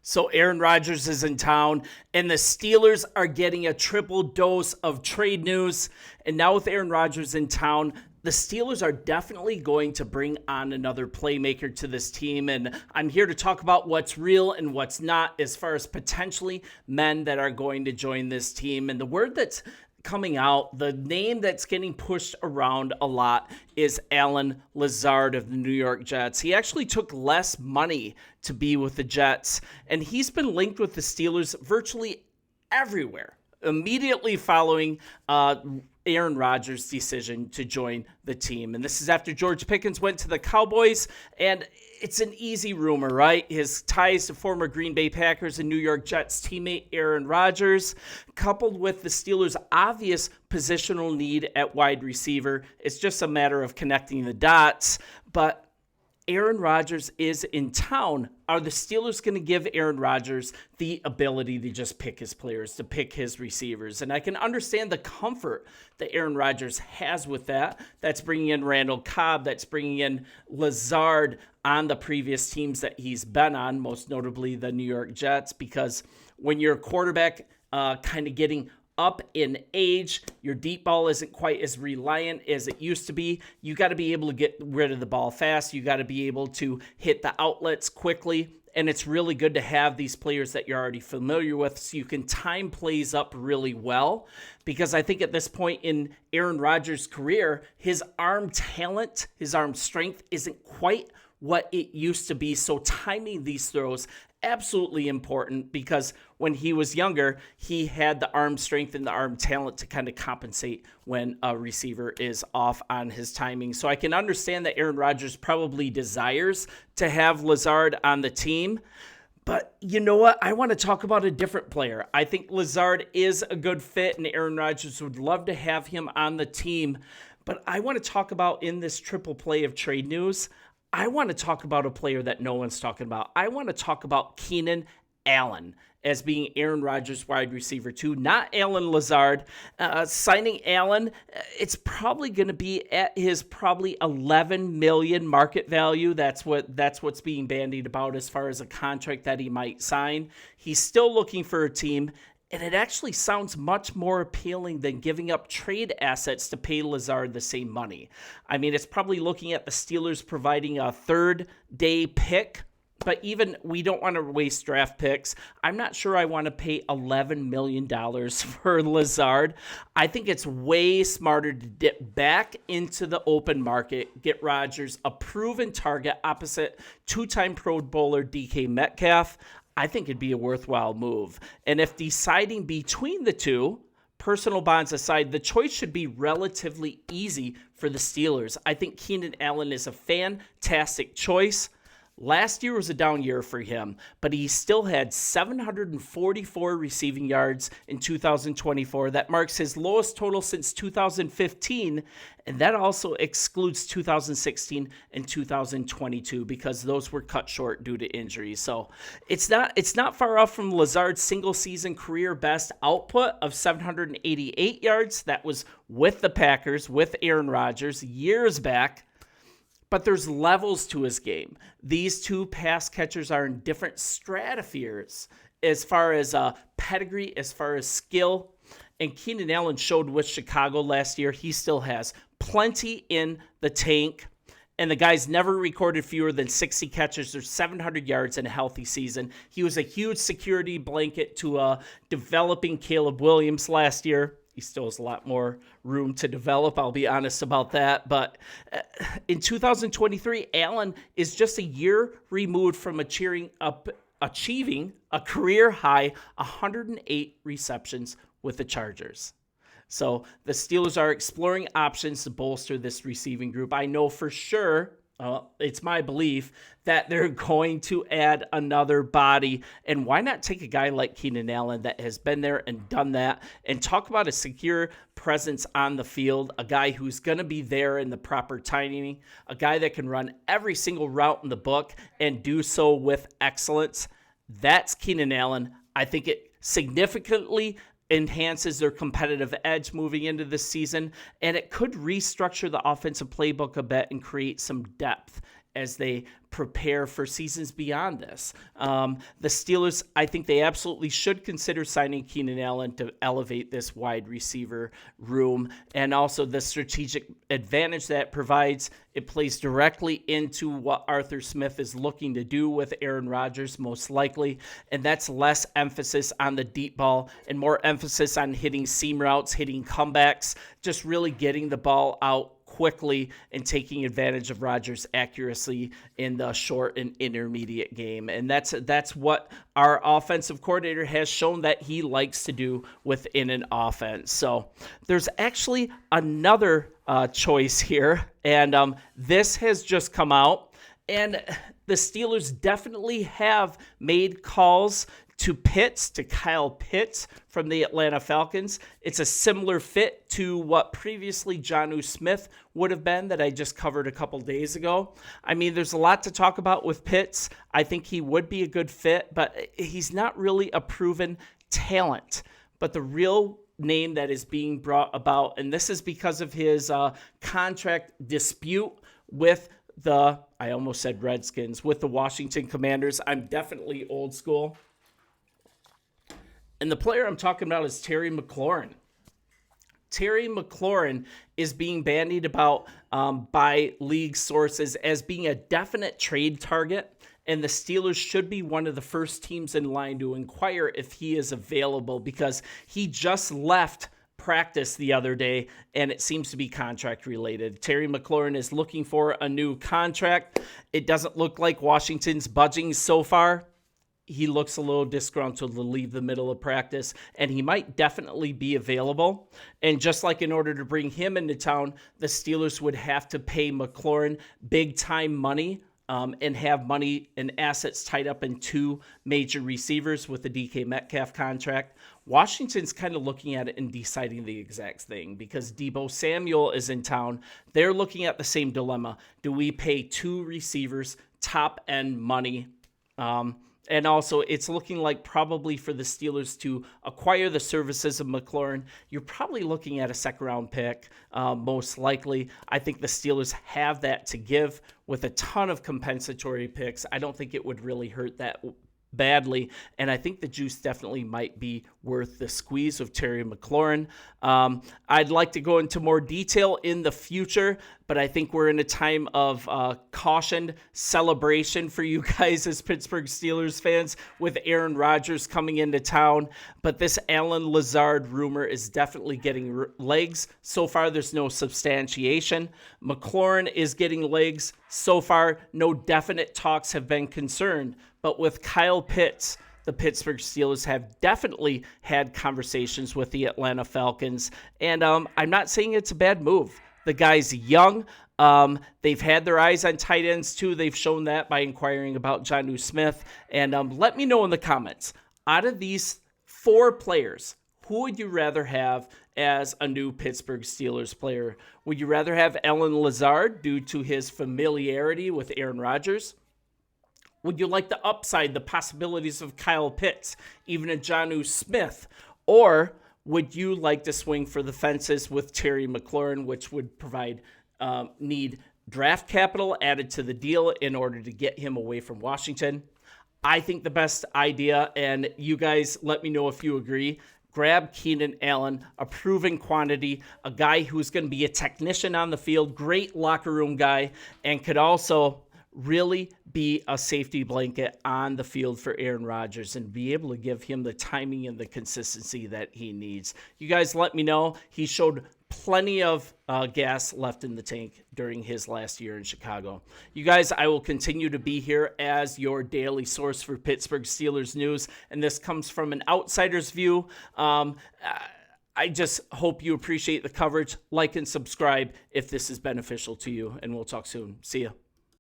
So Aaron Rodgers is in town, and the Steelers are getting a triple dose of trade news. And now with Aaron Rodgers in town, the Steelers are definitely going to bring on another playmaker to this team. And I'm here to talk about what's real and what's not as far as potentially men that are going to join this team. And the word that's coming out, the name that's getting pushed around a lot is Allen Lazard of the New York Jets. He actually took less money to be with the Jets, and he's been linked with the Steelers virtually everywhere immediately following Aaron Rodgers' decision to join the team. And this is after George Pickens went to the Cowboys, and it's an easy rumor, right? His ties to former Green Bay Packers and New York Jets teammate Aaron Rodgers, coupled with the Steelers' obvious positional need at wide receiver. It's just a matter of connecting the dots. But Aaron Rodgers is in town. Are the Steelers going to give Aaron Rodgers the ability to just pick his players, to pick his receivers? And I can understand the comfort that Aaron Rodgers has with that. That's bringing in Randall Cobb. That's bringing in Lazard on the previous teams that he's been on, most notably the New York Jets, because when you're a quarterback kind of getting up in age, your deep ball isn't quite as reliant as it used to be. You got to be able to get rid of the ball fast. You got to be able to hit the outlets quickly. And it's really good to have these players that you're already familiar with so you can time plays up really well. Because I think at this point in Aaron Rodgers' career, his arm talent, his arm strength isn't quite what it used to be. So timing these throws, absolutely important, because when he was younger, he had the arm strength and the arm talent to kind of compensate when a receiver is off on his timing. So I can understand that Aaron Rodgers probably desires to have Lazard on the team. But you know what? I want to talk about a different player. I think Lazard is a good fit, and Aaron Rodgers would love to have him on the team. But I want to talk about, in this triple play of trade news, I want to talk about a player that no one's talking about. I want to talk about Keenan Allen as being Aaron Rodgers' wide receiver too, not Allen Lazard. Signing Allen, it's probably going to be at his probably $11 million market value. That's what's being bandied about as far as a contract that he might sign. He's still looking for a team. And it actually sounds much more appealing than giving up trade assets to pay Lazard the same money. I mean, it's probably looking at the Steelers providing a third-day pick, but even we don't want to waste draft picks. I'm not sure I want to pay $11 million for Lazard. I think it's way smarter to dip back into the open market, get Rodgers a proven target opposite two-time Pro Bowler DK Metcalf. I think it'd be a worthwhile move. And if deciding between the two, personal bonds aside, the choice should be relatively easy for the Steelers. I think Keenan Allen is a fantastic choice. Last year was a down year for him, but he still had 744 receiving yards in 2024. That marks his lowest total since 2015, and that also excludes 2016 and 2022 because those were cut short due to injuries. So it's not far off from Lazard's single-season career best output of 788 yards. That was with the Packers, with Aaron Rodgers years back. But there's levels to his game. These two pass catchers are in different stratospheres as far as pedigree, as far as skill. And Keenan Allen showed with Chicago last year he still has plenty in the tank. And the guy's never recorded fewer than 60 catches or 700 yards in a healthy season. He was a huge security blanket to developing Caleb Williams last year. He still has a lot more room to develop, I'll be honest about that. But in 2023, Allen is just a year removed from achieving a career-high 108 receptions with the Chargers. So the Steelers are exploring options to bolster this receiving group. I know for sure, it's my belief, that they're going to add another body. And why not take a guy like Keenan Allen that has been there and done that, and talk about a secure presence on the field, a guy who's going to be there in the proper timing, a guy that can run every single route in the book and do so with excellence. That's Keenan Allen. I think it significantly enhances their competitive edge moving into this season, and it could restructure the offensive playbook a bit and create some depth as they prepare for seasons beyond this. The Steelers, I think they absolutely should consider signing Keenan Allen to elevate this wide receiver room, and also the strategic advantage that provides. It plays directly into what Arthur Smith is looking to do with Aaron Rodgers, most likely, and that's less emphasis on the deep ball and more emphasis on hitting seam routes, hitting comebacks, just really getting the ball out quickly and taking advantage of Rodgers' accuracy in the short and intermediate game. And that's what our offensive coordinator has shown that he likes to do within an offense. So there's actually another choice here, and this has just come out, and the Steelers definitely have made calls to Kyle Pitts from the Atlanta Falcons. It's a similar fit to what previously Jonnu Smith would have been that I just covered a couple days ago. I mean, there's a lot to talk about with Pitts. I think he would be a good fit, but he's not really a proven talent. But the real name that is being brought about, and this is because of his contract dispute with I almost said Redskins, with the Washington Commanders. I'm definitely old school. And the player I'm talking about is Terry McLaurin. Terry McLaurin is being bandied about by league sources as being a definite trade target, and the Steelers should be one of the first teams in line to inquire if he is available, because he just left practice the other day, and it seems to be contract related. Terry McLaurin is looking for a new contract. It doesn't look like Washington's budging so far. He looks a little disgruntled to leave the middle of practice, and he might definitely be available. And just like in order to bring him into town, the Steelers would have to pay McLaurin big-time money and have money and assets tied up in two major receivers with the DK Metcalf contract. Washington's kind of looking at it and deciding the exact thing, because Deebo Samuel is in town. They're looking at the same dilemma. Do we pay two receivers top-end money? And also, it's looking like probably for the Steelers to acquire the services of McLaurin, you're probably looking at a second-round pick, most likely. I think the Steelers have that to give with a ton of compensatory picks. I don't think it would really hurt that badly, and I think the juice definitely might be worth the squeeze of Terry McLaurin. I'd like to go into more detail in the future, but I think we're in a time of cautioned celebration for you guys as Pittsburgh Steelers fans with Aaron Rodgers coming into town. But this Allen Lazard rumor is definitely getting legs. So far, there's no substantiation. McLaurin is getting legs. So far, no definite talks have been concerned. But with Kyle Pitts, the Pittsburgh Steelers have definitely had conversations with the Atlanta Falcons. And I'm not saying it's a bad move. The guy's young. They've had their eyes on tight ends, too. They've shown that by inquiring about Jonnu Smith. And let me know in the comments, out of these four players, who would you rather have as a new Pittsburgh Steelers player? Would you rather have Allen Lazard due to his familiarity with Aaron Rodgers? Would you like the upside, the possibilities of Kyle Pitts, even a Jonnu Smith? Or would you like to swing for the fences with Terry McLaurin, which would provide need draft capital added to the deal in order to get him away from Washington? I think the best idea, and you guys let me know if you agree, grab Keenan Allen, a proven quantity, a guy who's going to be a technician on the field, great locker room guy, and could also really be a safety blanket on the field for Aaron Rodgers and be able to give him the timing and the consistency that he needs. You guys let me know. He showed plenty of gas left in the tank during his last year in Chicago. You guys, I will continue to be here as your daily source for Pittsburgh Steelers news, and this comes from an outsider's view. I just hope you appreciate the coverage. Like and subscribe if this is beneficial to you, and we'll talk soon. See ya.